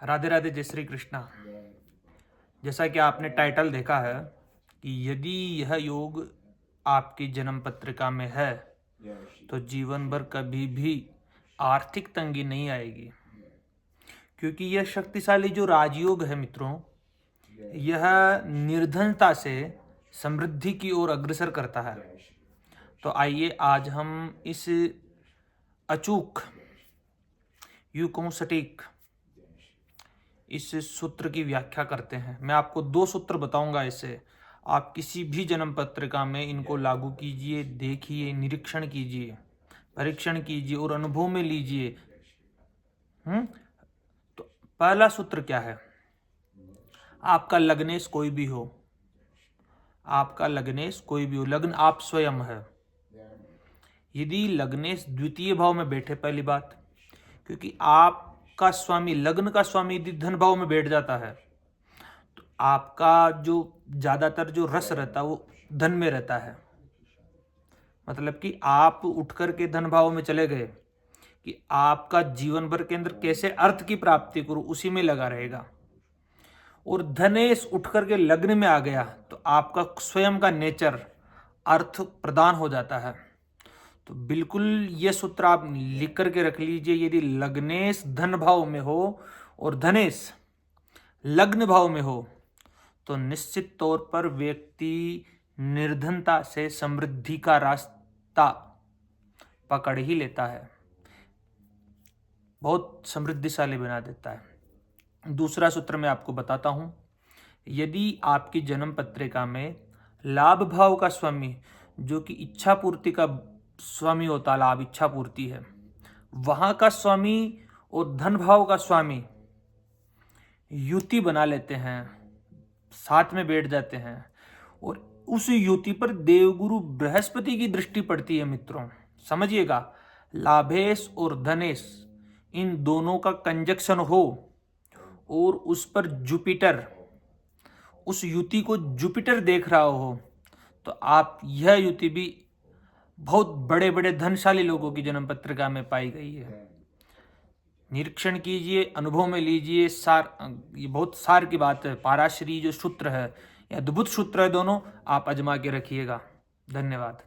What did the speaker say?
राधे राधे, जय श्री कृष्णा। जैसा कि आपने टाइटल देखा है कि यदि यह योग आपकी जन्म पत्रिका में है तो जीवन भर कभी भी आर्थिक तंगी नहीं आएगी, क्योंकि यह शक्तिशाली जो राजयोग है मित्रों, यह निर्धनता से समृद्धि की ओर अग्रसर करता है। तो आइए आज हम इस अचूक, यूं कहूं सटीक, इस सूत्र की व्याख्या करते हैं। मैं आपको 2 सूत्र बताऊंगा। इससे आप किसी भी जन्म पत्रिका में इनको लागू कीजिए, देखिए, निरीक्षण कीजिए, परीक्षण कीजिए और अनुभव में लीजिए। तो पहला सूत्र क्या है? आपका लग्नेश कोई भी हो, आपका लग्नेश कोई भी हो, लग्न आप स्वयं है। यदि लग्नेश द्वितीय भाव में बैठे, पहली बात, क्योंकि आपका स्वामी, लग्न का स्वामी यदि धन भाव में बैठ जाता है तो आपका जो ज्यादातर जो रस रहता है वो धन में रहता है। मतलब कि आप उठ करके धन भाव में चले गए कि आपका जीवन भर के अंदर कैसे अर्थ की प्राप्ति करूं, उसी में लगा रहेगा। और धनेश उठ करके लग्न में आ गया तो आपका स्वयं का नेचर अर्थ प्रदान हो जाता है। तो बिल्कुल ये सूत्र आप लिख करके रख लीजिए। यदि लग्नेश धन भाव में हो और धनेश लग्न भाव में हो तो निश्चित तौर पर व्यक्ति निर्धनता से समृद्धि का रास्ता पकड़ ही लेता है, बहुत समृद्धिशाली बना देता है। दूसरा सूत्र मैं आपको बताता हूं। यदि आपकी जन्म पत्रिका में लाभ भाव का स्वामी, जो कि इच्छा पूर्ति का स्वामी होता, लाभ इच्छा पूर्ति है, वहां का स्वामी और धन भाव का स्वामी युति बना लेते हैं, साथ में बैठ जाते हैं, और उस युति पर देवगुरु बृहस्पति की दृष्टि पड़ती है। मित्रों समझिएगा, लाभेश और धनेश इन दोनों का कंजक्शन हो और उस पर जुपिटर, उस युति को जुपिटर देख रहा हो, तो आप यह युति भी बहुत बड़े बड़े धनशाली लोगों की जन्म पत्रिका में पाई गई है। निरीक्षण कीजिए, अनुभव में लीजिए। ये बहुत सार की बात है। पाराशरी जो सूत्र है, ये अद्भुत सूत्र है, दोनों आप आजमा के रखिएगा। धन्यवाद।